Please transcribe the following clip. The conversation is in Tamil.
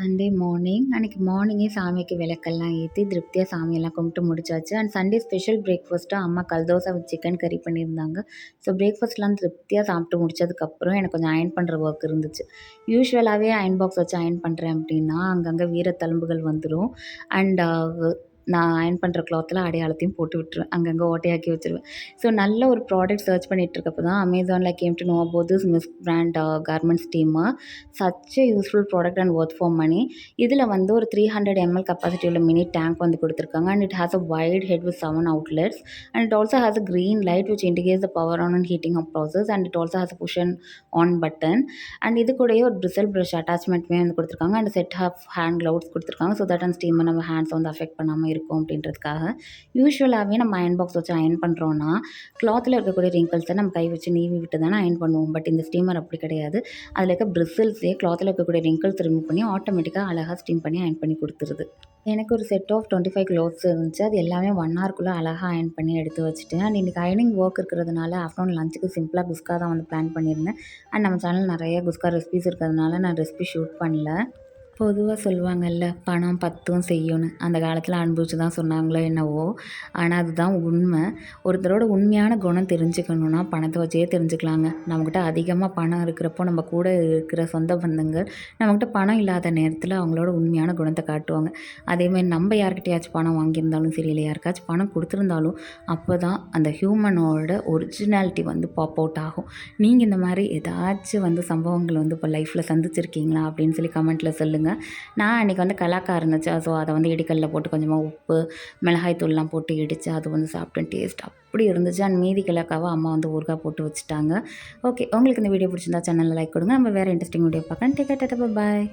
சண்டே மார்னிங் அன்றைக்கி மார்னிங்கே சாமிக்கு விளக்கெல்லாம் ஏற்றி திருப்தியாக சாமியெல்லாம் கும்பிட்டு முடிச்சாச்சு. அண்ட் சண்டே ஸ்பெஷல் பிரேக்ஃபாஸ்ட்டாக அம்மா கல் தோசை வித் சிக்கன் கறி பண்ணியிருந்தாங்க. ஸோ பிரேக்ஃபாஸ்ட்லாம் திருப்தியாக சாப்பிட்டு முடிச்சதுக்கப்புறம் எனக்கு கொஞ்சம் அயர்ன் பண்ணுற ஒர்க் இருந்துச்சு. யூசுவலாகவே அயர்ன் பாக்ஸ் வச்சு அயர்ன் பண்ணுறேன் அப்படின்னா அங்கங்கே வீரத்தழும்புகள் வந்துடும். அண்ட் நான் அயர்ன் பண்ணுற கிளாத்தில் அடையாளத்தையும் போட்டு விட்டுருவேன். அங்கங்கே ஓட்டையாக்கி வச்சுருவேன். ஸோ நல்ல ஒரு ப்ராடக்ட் சர்ச் பண்ணிகிட்ருக்கப்ப தான் அமேசானில் came to know about this மிஸ்க் brand garment steamer. Such a useful product and worth for money. இதில் வந்து ஒரு 300 ml கெப்பாசிட்டி உள்ள மினி டேங்க் வந்து கொடுத்துருக்காங்க. And it has a wide head with 7 outlets. And it also has a green light which indicates the power on and heating of process. And it also has a push and on button. And இது கூடயே ஒரு bristle brush அட்டாச்மெண்ட்டுமே வந்து கொடுத்துருக்காங்க. And set of hand gloves கொடுத்துருக்காங்க. ஸோ தட் அந்த ஸ்டீமை நம்ம ஹேண்ட்ஸை வந்து அஃபெக்ட் பண்ணாமல் இருக்கும் அப்படின்றதுக்காக. யூசுவலாகவே நம்ம அயர்ன் பாக்ஸ் வச்சு அயர்ன் பண்ணுறோன்னா கிளாத்தில் இருக்கக்கூடிய ரிங்கிள்ஸை நம்ம கை வச்சு நீவி விட்டு தானே அயர்ன் பண்ணுவோம். பட் இந்த ஸ்டீமர் அப்படி கிடையாது. அதில் இருக்க பிரிசில்ஸே கிளாத்தில் இருக்கக்கூடிய ரிங்கிள்ஸ் ரிமூவ் பண்ணி ஆட்டோமேட்டிக்காக அழகாக ஸ்டீம் பண்ணி அயர்ன் பண்ணி கொடுத்துருது. எனக்கு ஒரு செட் ஆஃப் 25 க்ளோத்ஸ் இருந்துச்சு. அது எல்லாமே 1 ஹவர்க்குள்ளே அழகாக அயர்ன் பண்ணி எடுத்து வச்சுட்டேன். அண்ட் இன்றைக்கி அயர்னிங் ஒர்க் இருக்கிறதுனால ஆஃப்டர்நூன் லஞ்சுக்கு சிம்பிளாக குஸ்கா தான் வந்து பிளான் பண்ணியிருந்தேன். அண்ட் நம்ம சேனல் நிறைய குஸ்கா ரெசிபிஸ் இருக்கிறதுனால நான் ரெசிபி ஷூட் பண்ணல. பொதுவாக சொல்லுவாங்கல்ல, பணம் பத்தும் செய்யும்னு. அந்த காலத்தில் அனுபவிச்சு தான் சொன்னாங்களோ என்னவோ. ஆனால் அதுதான் உண்மை. ஒருத்தரோட உண்மையான குணம் தெரிஞ்சுக்கணுன்னா பணத்தை வச்சே தெரிஞ்சுக்கலாங்க. நம்மக்கிட்ட அதிகமாக பணம் இருக்கிறப்போ நம்ம கூட இருக்கிற சொந்த பந்தங்கள் நம்மக்கிட்ட பணம் இல்லாத நேரத்தில் அவங்களோட உண்மையான குணத்தை காட்டுவாங்க. அதேமாதிரி நம்ம யார்கிட்டயாச்சும் பணம் வாங்கியிருந்தாலும் சரி, இல்லை யாருக்காச்சும் பணம் கொடுத்துருந்தாலும் அப்போ தான் அந்த ஹியூமனோட ஒரிஜினாலிட்டி வந்து பாப் அவுட் ஆகும். நீங்கள் இந்த மாதிரி ஏதாச்சும் வந்து சம்பவங்கள் வந்து இப்போ லைஃப்பில் சந்திச்சிருக்கீங்களா அப்படின்னு சொல்லி கமெண்ட்டில் சொல்லுங்கள். நான் அன்றைக்கி வந்து கலாக்கா இருந்துச்சு. ஸோ அதை வந்து இடிக்கல்ல போட்டு கொஞ்சமாக உப்பு, மிளகாய் தூள்லாம் போட்டு இடித்து அது வந்து சாப்பிட்டேன். டேஸ்ட் அப்படி இருந்துச்சு. அண்ட் மீதி கலாக்காவை அம்மா வந்து ஊறுகாய் போட்டு வச்சுட்டாங்க. ஓகே, உங்களுக்கு இந்த வீடியோ பிடிச்சிருந்தா சேனலில் லைக் கொடுங்க. நம்ம வேறு இன்ட்ரெஸ்டிங் வீடியோ பார்க்கலாம். Take care, Tata, bye bye.